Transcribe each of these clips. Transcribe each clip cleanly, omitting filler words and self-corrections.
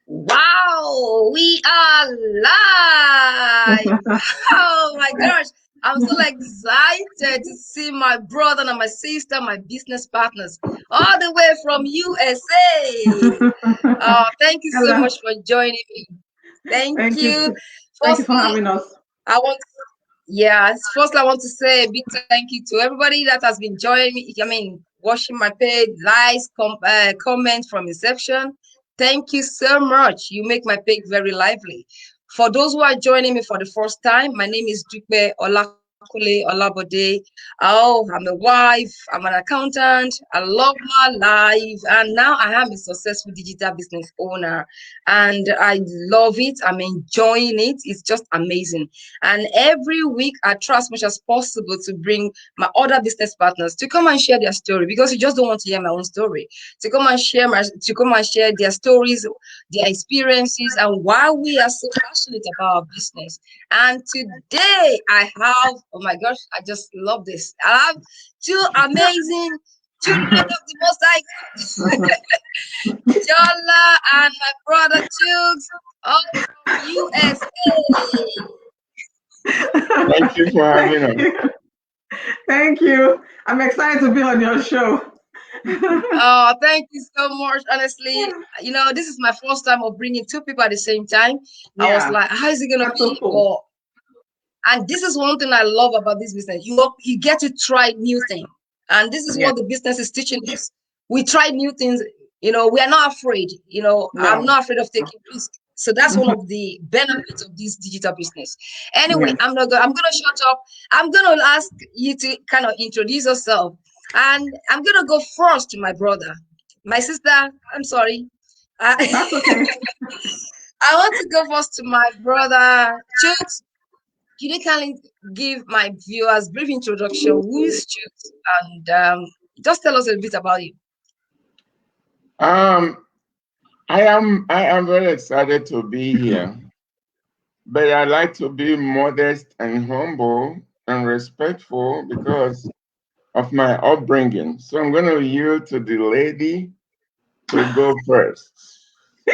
Wow, we are live. Oh my gosh. I'm so excited to see my brother and my sister, my business partners, all the way from USA. Thank you so Hello. much for joining me. Thank Thank you. you. Thank you for Firstly, having us. I want first I want to say a big thank you to everybody that has been joining me. I mean, watching my page, likes, comments from inception. Thank you so much. You make my page very lively. For those who are joining me for the first time, my name is Dupe Olakunle-Olabode. Oh, I'm a wife, I'm an accountant, I love my life, and now I am a successful digital business owner. And I love it. I'm enjoying it. It's just amazing. And every week, I try as much as possible to bring my other business partners to come and share their story because you just don't want to hear my own story. To come and share their stories, their experiences, and why we are so passionate about our business. And today, I have, oh my gosh, I just love this. I have two amazing children of the Most High, Jola and my brother Chuks, all from USA. Thank you for having us. Thank you. I'm excited to be on your show. Oh, thank you so much. Honestly, this is my first time of bringing two people at the same time. I was Yeah, like, how is it gonna that's so be? cool. And this is one thing I love about this business. You get to try new things, and this is Yeah, what the business is teaching us. We try new things. We are not afraid. I'm no. not afraid of taking risks. So that's one of the benefits of this digital business. Anyway, Yeah. I'm gonna shut up. I'm gonna ask you to kind of introduce yourself, and I'm gonna go first to my brother, my sister. I'm sorry. I, That's okay. I want to go first to my brother Chooks. Can you kindly give my viewers brief introduction? Who is Chooks? And just tell us a bit about you. Um, I am very excited to be here, but I like to be modest and humble and respectful because of my upbringing. So I'm going to yield to the lady to go first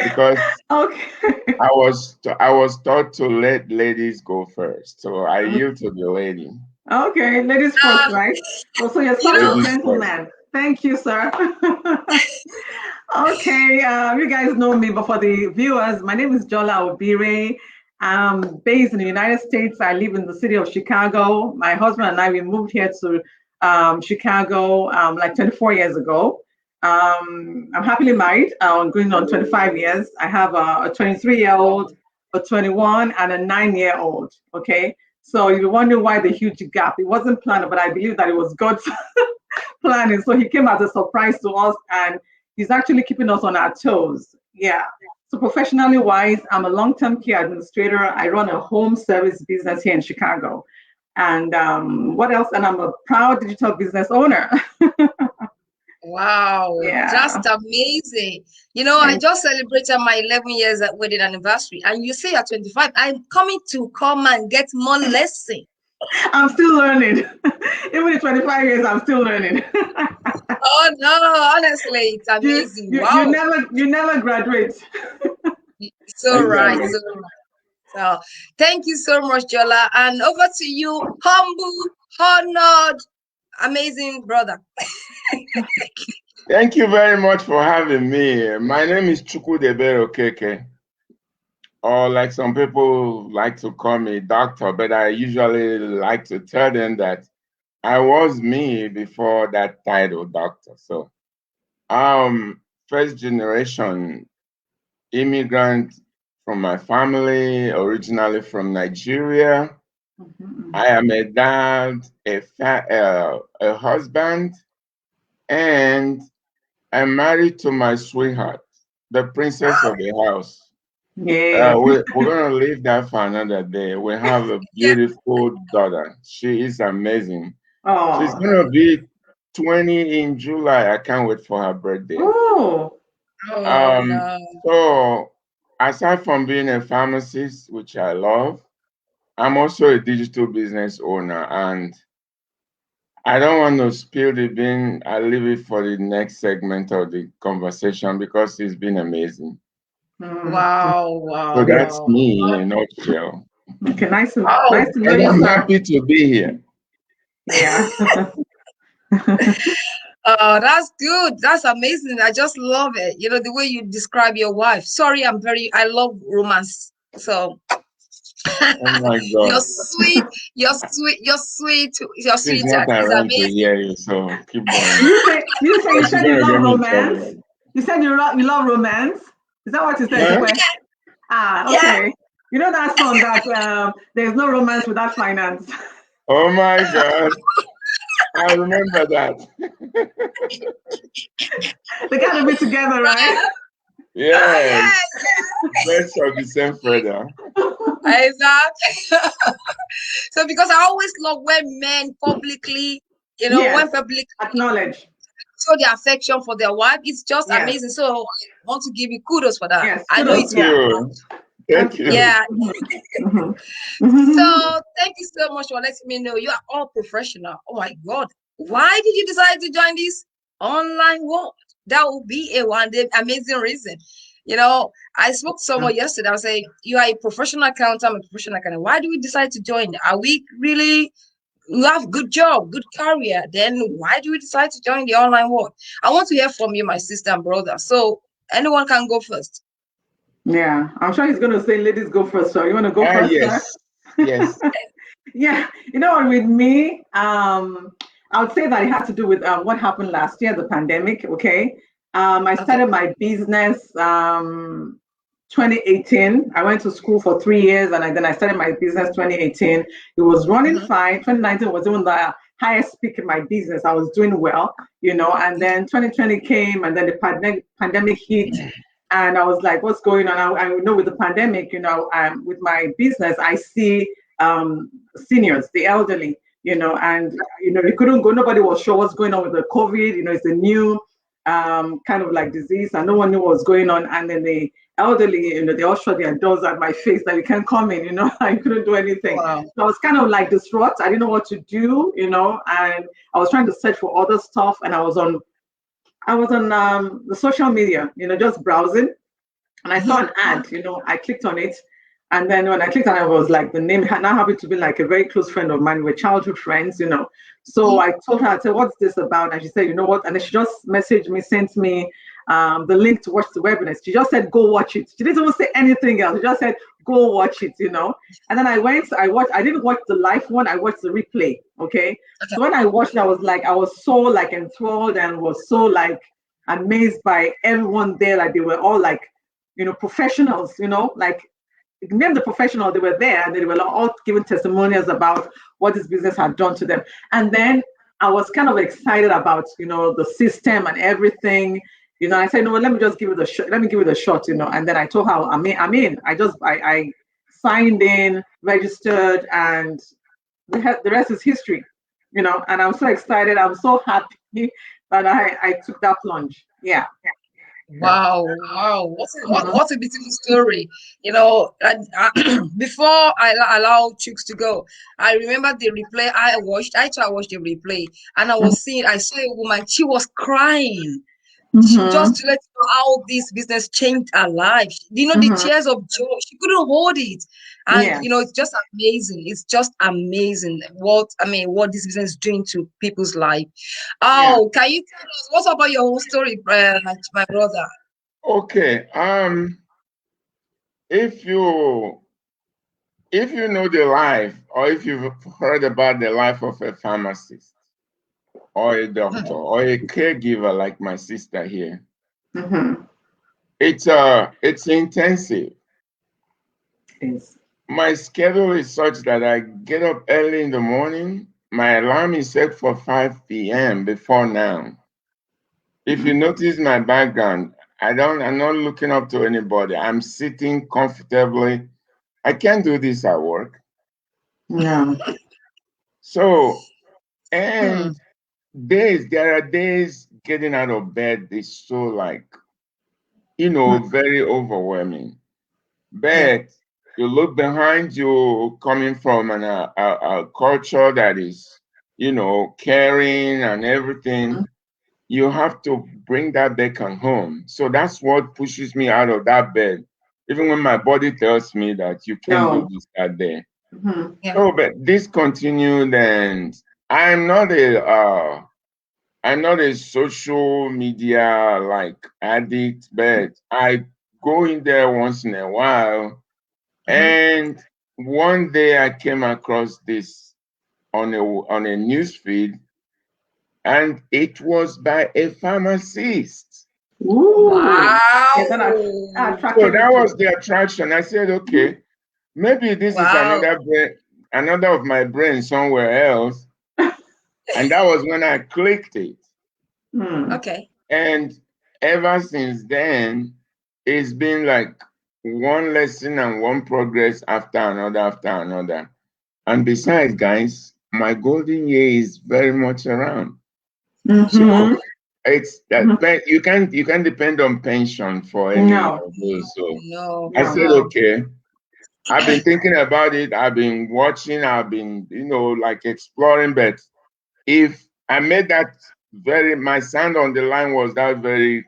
because Okay. I was taught to let ladies go first. So I yield to the lady. Okay. Ladies first, Uh, right? Oh, so you're you such a know, Ladies first. gentleman. Thank you, sir. Okay. You guys know me, but for the viewers, my name is Jola Obire. I'm based in the United States. I live in the city of Chicago. My husband and I, we moved here to Chicago like 24 years ago. I'm happily married. I'm going on 25 years. I have a 23-year-old, a 21, and a 9-year-old. Okay. So you wonder why the huge gap. It wasn't planned, but I believe that it was God's planning. So he came as a surprise to us, and he's actually keeping us on our toes. Yeah. So professionally wise, I'm a long-term care administrator. I run a home service business here in Chicago. And what else? And I'm a proud digital business owner. wow, Yeah. just amazing. I Thank just celebrated my 11 years at wedding anniversary, and you say at 25, I'm coming to come and get more lesson. I'm still learning. Even in 25 years, I'm still learning. Oh no, honestly, it's you, amazing. you you Wow. never graduate. So right, Exactly. so right. So thank you so much, Jola. And over to you, humble, honored, amazing brother. Thank you very much for having me. My name is Chukwudebere Okeke, or like some people like to call me doctor, but I usually like to tell them that I was me before that title, doctor. So, first generation immigrant from my family, originally from Nigeria. Mhm. I am a dad, a husband, and I'm married to my sweetheart, the princess of the house. Yeah. We're going to leave that for another day. We have a Yes. beautiful daughter. She is amazing. She's Oh. going to be 20 in July. I can't wait for her birthday. Oh. Oh Um, no. so, aside from being a pharmacist, which I love, I'm also a digital business owner. And I don't want to spill the bean. I'll leave it for the next segment of the conversation because it's been amazing. Wow, So wow, that's wow. me in a nutshell. Okay, nice to Oh, know And you, I'm sir. happy to be here. Yeah. that's good. That's amazing. I just love it. You know, the way you describe your wife. Sorry, I love romance. So Oh my you're God. sweet, you're sweet, your She's not sweetheart is around to amazing. hear you, so keep going. You She's said you gonna love get me in romance. trouble. You said you love romance. Is that what you said, Huh? Dupe? Ah, Yeah. okay. You know that song that there's no romance without finance. Oh my God. I remember that. They gotta be together, right? Yes. Yeah, Birds of the same feather. exactly. So because I always love when men publicly, when Yes. publicly Acknowledge. show their affection for their wife, it's just Yes. amazing. So I want to give you kudos for that. Yes. I know Kudos. Thank it's Yeah. you. Thank you. Good. yeah. Mhm. So Mhm. thank you so much for letting me know you are all professional. Oh my God. Why did you decide to join this online world? That would be a one day amazing reason. I spoke to someone yesterday. I was saying, you are a professional accountant, I'm a professional accountant. Why do we decide to join? Are we really you have good job, good career? Then why do we decide to join the online world? I want to hear from you, my sister and brother. So anyone can go first. Yeah. I'm sure he's gonna say, ladies go first. So you wanna go Ah, first, sir? yes. Yes. Yeah, you know what, with me, I would say that it had to do with what happened last year, the pandemic. Okay. I Okay. started my business 2018. I went to school for 3 years and then I started my business 2018. It was running Mhm. fine. 2019 was even the highest peak in my business. I was doing well, and then 2020 came and then the pandemic hit. And I was like, what's going on? I know with the pandemic, with my business, I see seniors, the elderly, and you couldn't go. Nobody was sure what's going on with the COVID. It's a new kind of like disease, and no one knew what was going on. And then the elderly, they all shut their doors at my face that you can't come in. I couldn't do anything. Wow. So I was kind of like distraught. I didn't know what to do, and I was trying to search for other stuff, and I was on the social media, just browsing, and I saw Mhm. an ad, I clicked on it. And then when I clicked on it, I was like, the name now happened to be like a very close friend of mine. We're childhood friends. So Mhm. I told her, I said, what's this about? And she said, you know what? And then she just messaged me, sent me the link to watch the webinar. She just said, go watch it. She didn't even say anything else. She just said, go watch it. And then I watched, I didn't watch the live one, I watched the replay. Okay. Okay. So when I watched it, I was so like enthralled and was so like amazed by everyone there. Like they were all like, professionals, like name the professional, they were there and they were all giving testimonials about what this business had done to them. And then I was kind of excited about, the system and everything. I said, no, let me just give it a shot. Let me give it a shot, And then I told her, I'm in. I signed in, registered, and the rest is history, And I'm so excited. I'm so happy that I took that plunge. Yeah. Wow, wow, Mhm. what a beautiful story. Before allow Chooks to go, I remember the replay I watched. I tried to watch the replay, and I saw a woman. She was crying. Mhm. Just to let you know how this business changed her life. The Mhm. tears of joy. She couldn't hold it. And Yeah. it's just amazing. It's just amazing what this business is doing to people's life. Yeah. Oh, can you tell us what's about your whole story, my brother? Okay. If you if you know the life, or if you've heard about the life of a pharmacist or a doctor or a caregiver like my sister here, Mhm. it's intensive. Yes. My schedule is such that I get up early in the morning. My alarm is set for 5 p.m. before now. If you notice my background, I'm not looking up to anybody. I'm sitting comfortably. I can't do this at work. Yeah. So, Hmm. and there are days getting out of bed is so like, very overwhelming. Yeah. But you look behind you coming from a culture that is caring and everything, you have to bring that back on home. So that's what pushes me out of that bed, even when my body tells me that you can't do this, that day. Yeah. So, but this continued, and I'm not a social media like addict, but I go in there once in a while. And one day I came across this on a news feed, and it was by a pharmacist. Ooh. Wow. Yeah, that So attracted that you to was the attraction. I said, okay, maybe this is Wow. another of my brain somewhere else. And that was when I clicked it. Okay. And ever since then, it's been like one lesson and one progress after another. And besides, guys, my golden year is very much around. So it's that you can't depend on pension for any No. of those. So No. I said, No. okay. I've been thinking about it. I've been watching. I've been, like exploring. But if I made that my sound on the line was that very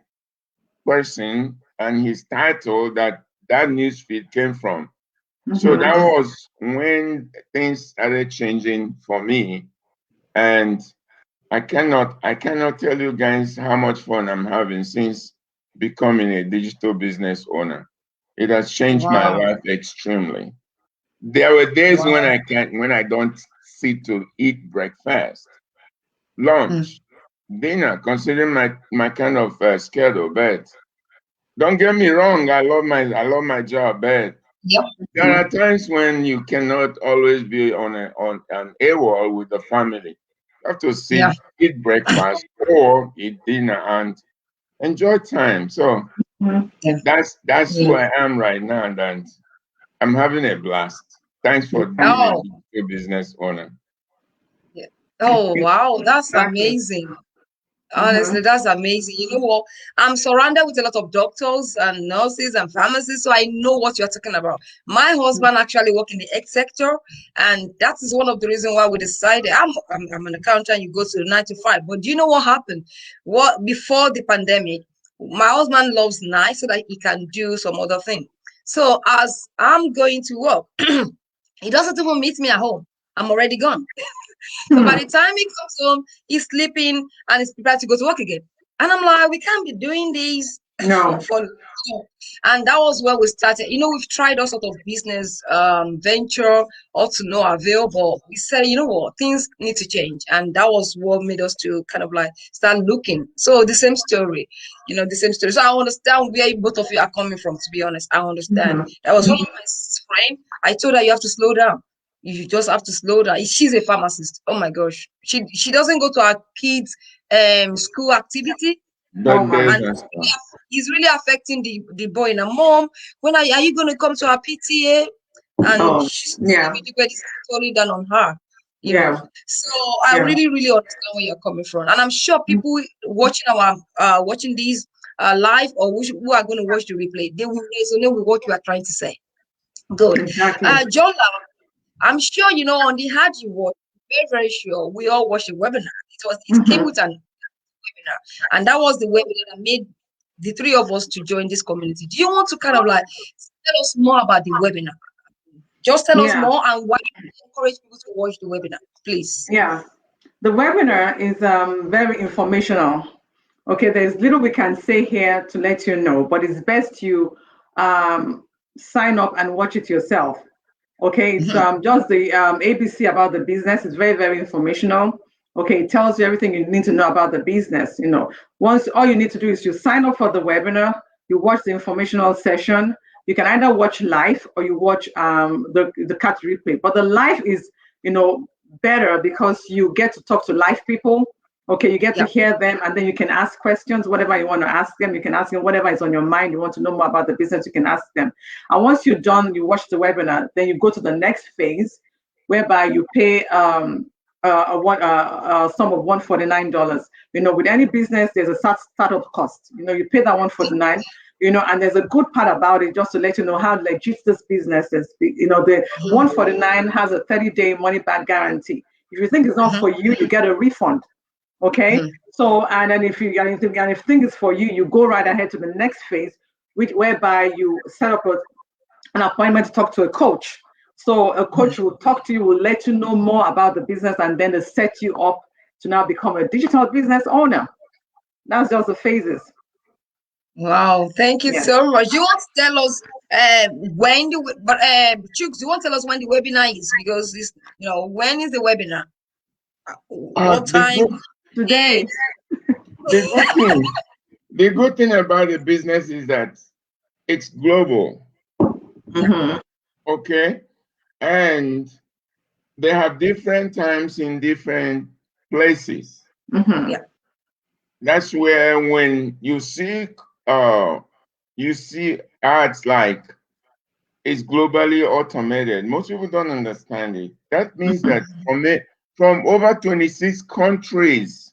person and his title that news feed came from. So that was when things started changing for me. And I cannot tell you guys how much fun I'm having since becoming a digital business owner. It has changed my Wow. life extremely. There were days when Wow. when I don't sit to eat breakfast, lunch, dinner, considering my kind of schedule. But don't get me wrong, I love my job, but Yep. there are times when you cannot always be on an AWOL with the family. You have to sit, Yeah. eat breakfast or eat dinner and enjoy time. So Yeah. that's who Yeah. I am right now, and I'm having a blast. Thanks for being a Oh. digital business owner. Yeah. Oh, wow. That's Exactly. amazing. Honestly, that's amazing. You know what? I'm surrounded with a lot of doctors and nurses and pharmacists, so I know what you're talking about. My husband actually works in the egg sector, and that is one of the reasons why we decided I'm an accountant. You go to 9 to 5, but do you know what happened? What before the pandemic, my husband loves night so that he can do some other thing. So as I'm going to work, he doesn't even meet me at home. I'm already gone. So by the time he comes home, he's sleeping and he's prepared to go to work again. And I'm like, we can't be doing this No. for and that was where we started. We've tried all sort of business venture, all to no avail, but we said, you know what, things need to change. And that was what made us to kind of like start looking. So the same story, the same story. So I understand where both of you are coming from, to be honest. I understand. That was one of my friends. I told her you have to slow down. You just have to slow down. She's a pharmacist. Oh my gosh. She doesn't go to her kids' school activity. Oh my. Birthdays And and stuff. it's really affecting the boy. Now, mom, when are you going to come to our PTA? And Oh she's yeah. totally down on her, Yeah. So I Yeah. really, really understand where you're coming from. And I'm sure people watching watching these live or who are going to watch the replay, they will resonate with what you are trying to say. Good. Exactly. Jola, I'm sure on the hard you watch, very, very sure we all watched the webinar. It came with an webinar, and that was the webinar that made the three of us to join this community. Do you want to kind of like tell us more about the webinar? Just tell us Yeah. more and why you encourage people to watch the webinar, please. Yeah. The webinar is very informational. Okay, there's little we can say here to let you know, but it's best you sign up and watch it yourself. Okay, it's just the ABC about the business. It's very, very informational. Okay, it tells you everything you need to know about the business. Once all you need to do is you sign up for the webinar, you watch the informational session. You can either watch live or you watch the cut replay. But the live is, better because you get to talk to live people. Okay, you get to Yeah. hear them, and then you can ask questions, whatever you want to ask them. You can ask them whatever is on your mind. You want to know more about the business, you can ask them. And once you're done, you watch the webinar, then you go to the next phase, whereby you pay a sum of $149. With any business, there's a startup cost. You pay that $149. And there's a good part about it, just to let you know how legit this business is. The $149 has a 30-day money back guarantee. If you think it's not for you, you get a refund. Okay. So, and then if you and if you think it's for you, you go right ahead to the next phase, whereby you set up an appointment to talk to a coach. So a coach will talk to you, will let you know more about the business, and then they set you up to now become a digital business owner. That's just the phases. Wow, thank you so much. You want to tell us when Chuks, you want to tell us when the webinar is, because this, when is the webinar? What time? Today. The good thing about the business is that it's global. Okay, and they have different times in different places. Yeah. That's where when you see ads like it's globally automated, most people don't understand it. That means that from over 26 countries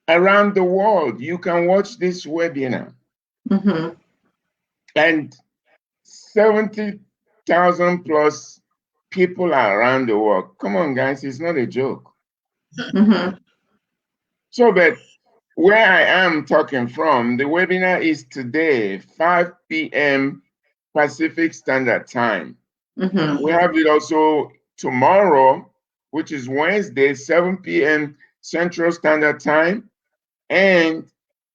around the world, you can watch this webinar. And 70,000 plus people are around the world. Come on, guys, it's not a joke. So, but where I am talking from, the webinar is today, 5 p.m. Pacific Standard Time. We have it also tomorrow, which is Wednesday, 7 p.m. Central Standard Time, and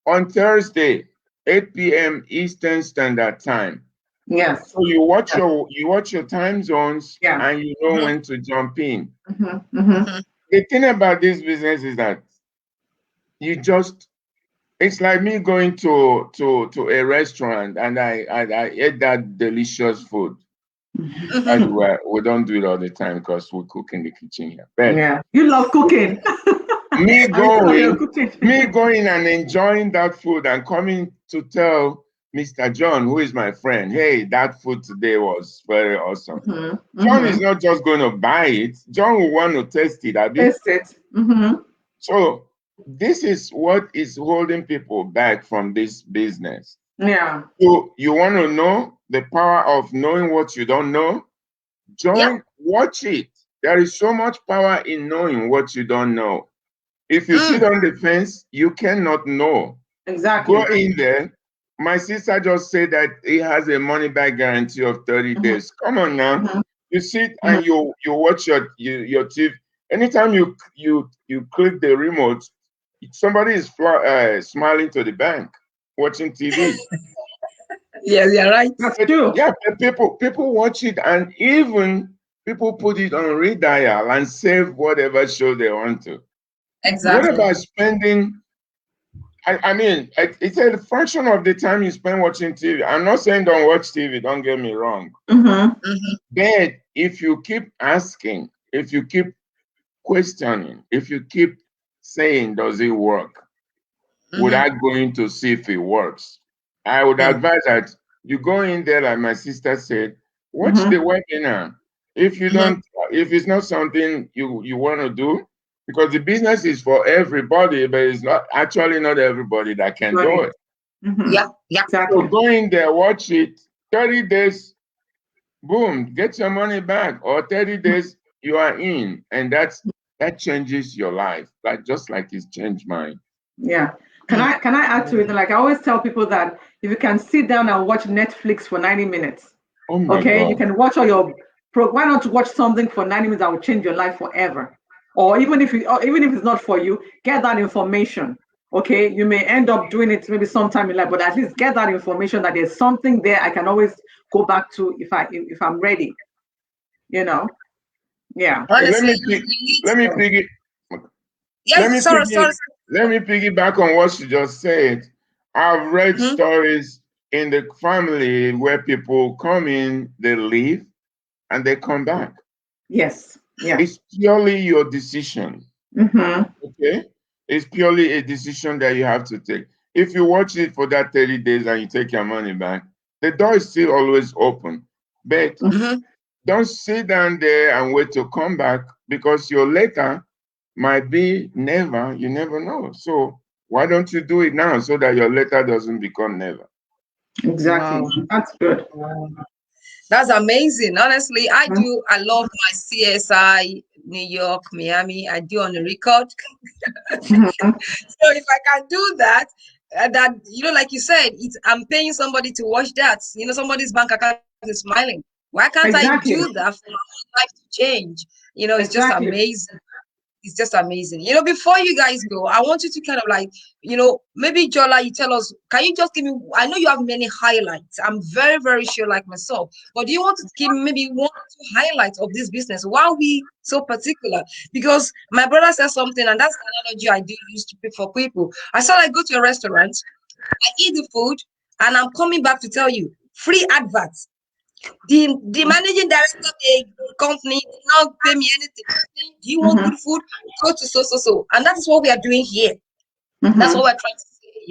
on Thursday, 8 p.m. Eastern Standard Time. Yes. So you watch your time zones, and you know when to jump in. The thing about this business is that it's like me going to a restaurant and I ate that delicious food. By the way, we don't do it all the time because we cook in the kitchen here. But you love cooking. me going and enjoying that food and coming to tell Mr. John, who is my friend, hey, that food today was very awesome. John is not just going to buy it. John will want to taste it. Taste it. So this is what is holding people back from this business. Yeah. So you want to know the power of knowing what you don't know? Watch it. There is so much power in knowing what you don't know. If you sit on the fence, you cannot know. Exactly. Go in there. My sister just said that he has a money back guarantee of 30 days. Come on now. You sit and you watch your TV. Anytime you click the remote, somebody is smiling to the bank, watching TV. Yes, you're right. That's true. Yeah, people watch it, and even people put it on redial and save whatever show they want to. Exactly. What about spending? I mean, it's a function of the time you spend watching TV. I'm not saying don't watch TV, don't get me wrong. But if you keep asking, if you keep questioning, if you keep saying, does it work? Without going to see if it works, I would advise that you go in there, like my sister said, watch the webinar. If you don't, if it's not something you want to do, because the business is for everybody, but it's not everybody that can do it. Yeah, exactly. So go in there, watch it, 30 days, boom, get your money back, or 30 days, you are in, and that changes your life, just like it's changed mine. Yeah. Can I add to it? Like I always tell people that if you can sit down and watch Netflix for 90 minutes, God. You can watch all your why not watch something for 90 minutes that will change your life forever? Or even if it's not for you, get that information. Okay, you may end up doing it maybe sometime in life, but at least get that information that there's something there I can always go back to if I'm ready. Yeah. Honestly, let me piggyback on what she just said. I've read stories in the family where people come in, they leave, and they come back. Yes. Yeah. It's purely your decision. Okay? It's purely a decision that you have to take. If you watch it for that 30 days and you take your money back, the door is still always open. But don't sit down there and wait to come back, because your later might be never. You never know. So why don't you do it now so that your later doesn't become never? Exactly. Wow. That's good. That's amazing. Honestly, I love my CSI New York, Miami. I do on the record. Mhm. So if I can do that, that like you said, I'm paying somebody to watch that. Somebody's bank account is smiling. Why can't I do Exactly. that for my own life to change? It's just Exactly. amazing. It's just amazing. Before you guys go, I want you to kind of like, maybe Jola, you tell us, can you just give me, I know you have many highlights. I'm very, very sure like myself, but do you want to give me maybe one or two highlights of this business? Why are we so particular? Because my brother said something, and that's the analogy I do use to pick for people. I said I go to a restaurant, I eat the food, and I'm coming back to tell you, free adverts. The managing director of the company did not pay me anything. Do you want Mhm. good food? Go to so. And that is what we are doing here. That's what Mhm. we're trying to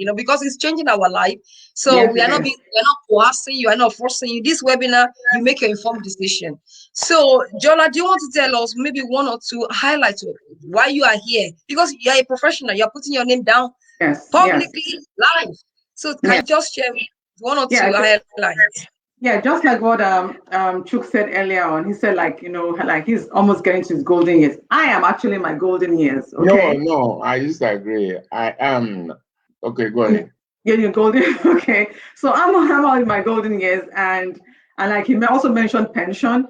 say, because it's changing our life. So Yes, it is. we're not coercing you, we're not forcing you. This webinar, you make your informed decision. So, Jola, do you want to tell us maybe one or two highlights of why you are here? Because you're a professional, you're putting your name down Yes. Yes. publicly live. So can Yes. you just share one or Yeah. two highlights? Yeah, just like what Chuk said earlier on, he said like like he's almost getting to his golden years. I am actually in my golden years. No, Okay, no, I disagree. I am. Okay, go ahead. yeah, you're golden. Okay, so I'm all in my golden years, and like he also mentioned pension.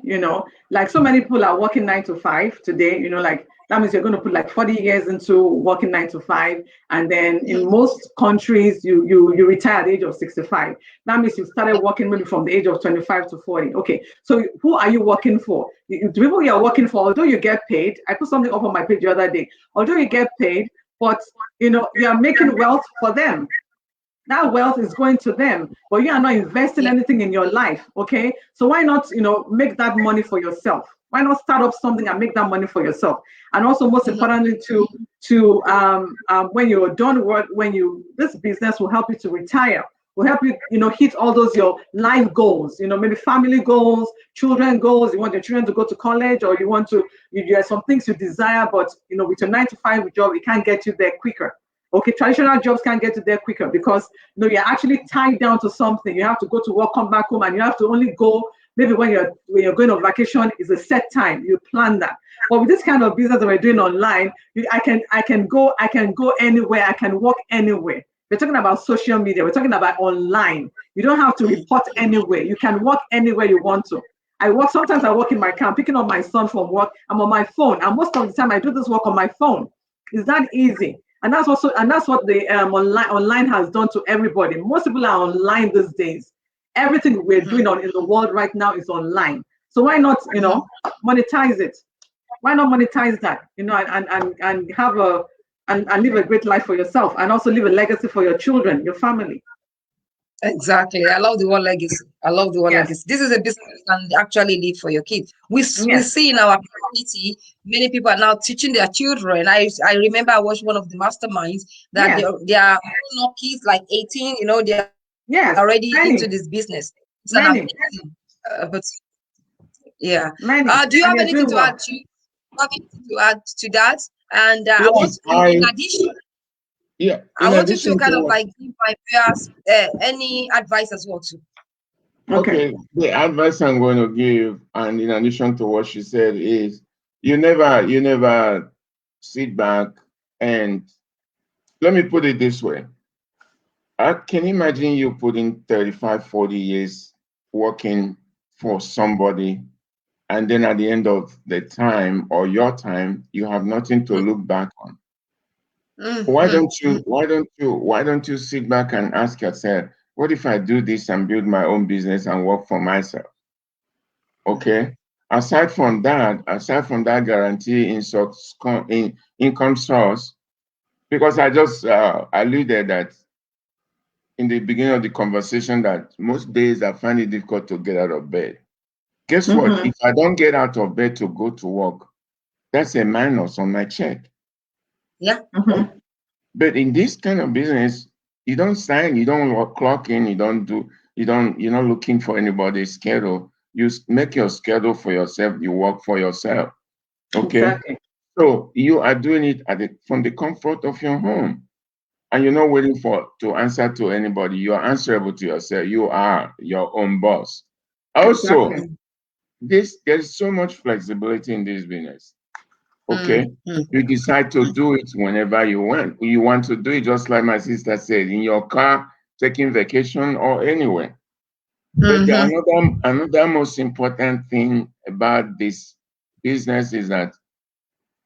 Like so many people are working 9 to 5 today. Like that means you're going to put like 40 years into working 9 to 5, and then in most countries you retire at the age of 65. That means you started working maybe from the age of 25 to 40. Okay, so who are you working for? The people you're working for, although you get paid. I put something up on my page the other day. Although you get paid, but you are making wealth for them. That wealth is going to them, but you are not investing Yeah. anything in your life. Okay, so why not make that money for yourself? Why not start up something and make that money for yourself? And also, most importantly, to when you're done work, this business will help you to retire, will help you hit all those your life goals, maybe family goals, children goals. You want your children to go to college, or you want to you have some things you desire, but with your 9 to 5 job, it can't get you there quicker. Okay, traditional jobs can't get you there quicker because you're actually tied down to something. You have to go to work, come back home, and you have to only go maybe when you're going on vacation is a set time. You plan that. But with this kind of business that we're doing online, I can go anywhere. I can work anywhere. We're talking about social media. We're talking about online. You don't have to report anywhere. You can work anywhere you want to. Sometimes I work in my car, I'm picking up my son from work. I'm on my phone. And most of the time I do this work on my phone. It's that easy. And that's what the online has done to everybody. Most people are online these days. Everything we're doing in the world right now is online. So why not, monetize it? Why not monetize that? And have and live a great life for yourself, and also leave a legacy for your children, your family. Exactly. I love the word legacy. I love the word Yes. legacy. This is a business you can actually live for your kids. We Yes. see in our community, many people are now teaching their children. I remember I watched one of the masterminds that Yes. they are not kids like 18, they are already Yes. into this Many. business. It's an Many. amazing, but yeah. Many. Do you have And they're anything doing to add well. to that? And I want, Yes, in addition, yeah, I in want you to addition to kind of what, like give my viewers any advice as well too. Okay. okay, the advice I'm going to give, and in addition to what she said, is you never sit back and let me put it this way. I can imagine you putting 35, 40 years working for somebody, and then at the end of the time or your time, you have nothing to look back on. Why Mhm. don't you why don't you sit back and ask yourself, what if I do this and build my own business and work for myself? Okay. Aside from that guarantee in income source, because I just alluded that in the beginning of the conversation that most days I find it difficult to get out of bed. Guess what? Mm-hmm. If I don't get out of bed to go to work, that's a minus on my check. Yeah. Mm-hmm. But in this kind of business, you don't sign, you don't clock in, you're not looking for anybody's schedule. You make your schedule for yourself, you work for yourself. Okay. Exactly. So you are doing it from the comfort of your home. And you're not waiting to answer to anybody. You are answerable to yourself. You are your own boss. Also, Exactly. there's so much flexibility in this business. Okay, you decide to do it whenever you want. You want to do it, just like my sister said, in your car, taking vacation, or anywhere. But another most important thing about this business is that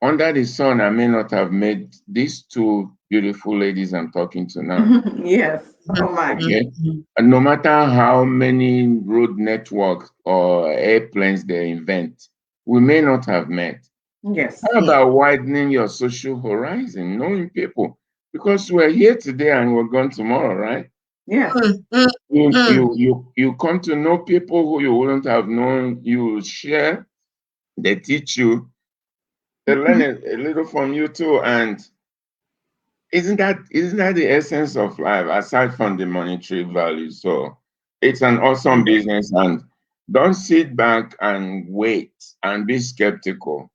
under the sun, I may not have met these two beautiful ladies I'm talking to now. Yes. Oh my. Okay. And no matter how many road networks or airplanes they invent, we may not have met. Yes. How about widening your social horizon, knowing people? Because we're here today and we're gone tomorrow, right? Yes. You come to know people who you wouldn't have known. You share, they teach you, they learn a little from you too. And isn't that the essence of life, aside from the monetary value? So it's an awesome business, and don't sit back and wait and be skeptical.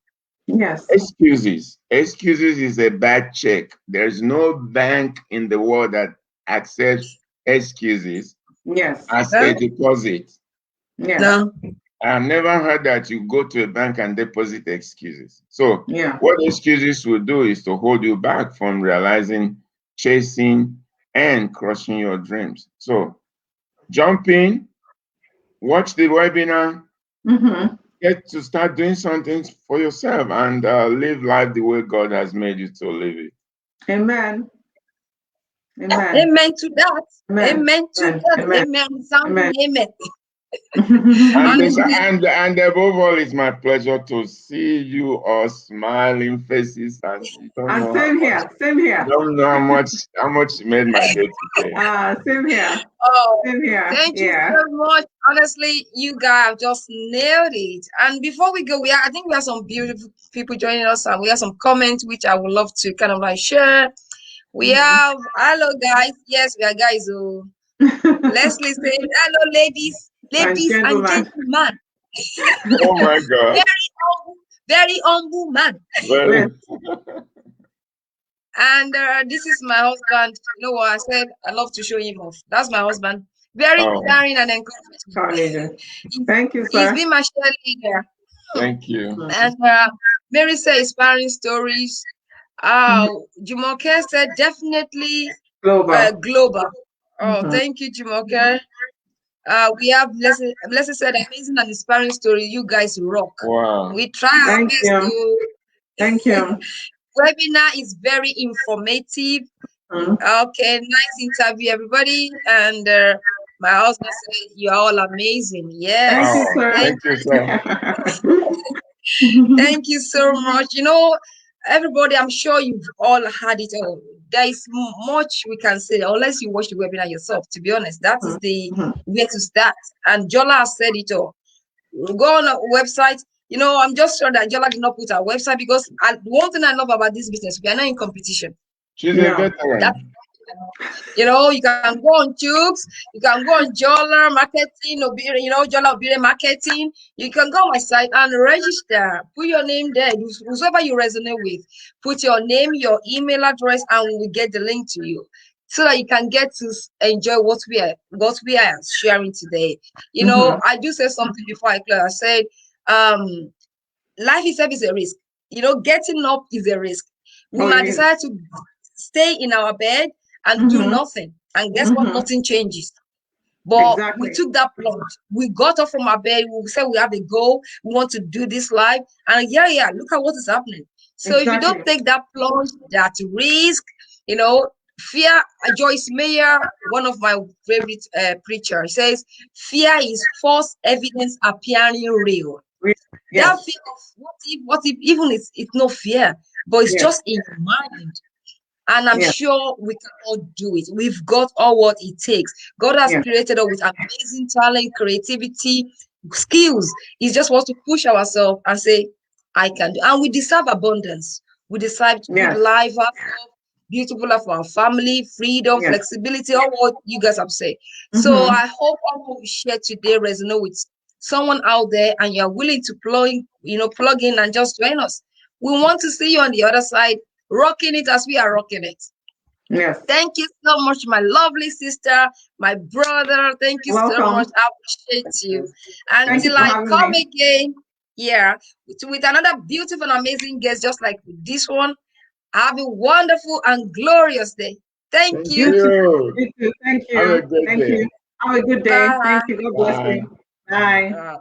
Yes. Excuses is a bad check. There's no bank in the world that accepts excuses Yes. as a deposit. Yes. No. I've never heard that you go to a bank and deposit excuses. So Yeah. what excuses will do is to hold you back from realizing, chasing, and crushing your dreams. So jump in, watch the webinar, get to start doing something for yourself, and live life the way God has made you to live it. Amen. Amen. Amen to that. Amen. Amen to that. Amen. Sounding amen. And above all, it's my pleasure to see you all smiling faces, and you don't know same here. Same here. You don't know how much made my day today. Same here. Oh, same here. Thank you so much. Honestly, you guys have just nailed it. And before we go, I think we have some beautiful people joining us, and we have some comments which I would love to kind of like share. We have hello guys. Yes, we are guys. Oh, Leslie said hello, ladies and gentlemen. Oh my God. Very humble man. Very. And this is my husband. You know what I said? I love to show him off. That's my husband. Very caring and encouraging. Thank you, sir. He's been my cheerleader. Thank you. And Mary said inspiring stories. Jumoke said definitely global. Oh, thank you, Jumoke. We have Blessed said amazing and inspiring story. You guys rock. Wow. We try our best to. Thank you. Webinar is very informative. Okay, nice interview, everybody. And my husband said you're all amazing. Yes. Thank you, sir. Thank you, sir. Thank you so much. You know, everybody, I'm sure you've all had it all. There is much we can say, unless you watch the webinar yourself, to be honest. That is the way to start. And Jola has said it all. Go on our website. You know, I'm just sure that Jola did not put our website because one thing I love about this business, we are not in competition. She's a veteran. You know, you can go on Chuks, you can go on Jola Marketing, Jola Obire Marketing. You can go on my site and register. Put your name there, whoever you resonate with. Put your name, your email address, and we get the link to you, so that you can get to enjoy what we are sharing today. You know, I do say something before I close. I said, life itself is a risk. You know, getting up is a risk. We might decide to stay in our bed and do nothing, and guess what? Nothing changes. But we took that plunge. We got up from our bed. We said we have a goal. We want to do this live, and look at what is happening. So if you don't take that plunge, that risk, you know, fear. Joyce Meyer, one of my favorite preachers, says fear is false evidence appearing real. That fear of what if even it's no fear, but it's just in your mind. And I'm sure we can all do it. We've got all what it takes. God has created us with amazing talent, creativity, skills. He just wants to push ourselves and say, I can do. And we deserve abundance. We deserve good life, beautiful life for our family, freedom, flexibility, all what you guys have said. So I hope all what we share today resonate with someone out there, and you're willing to plug in and just join us. We want to see you on the other side, rocking it as we are rocking it. Yes. Thank you so much, my lovely sister, my brother. Thank you so much. I appreciate you. Until I come again, Yeah, with another beautiful and amazing guest, just like this one. Have a wonderful and glorious day. Thank Thank you. You too. you. You too. Thank Have a you. good Thank day. you. Have a good day. Bye. Thank you. God bless Bye. you. Bye.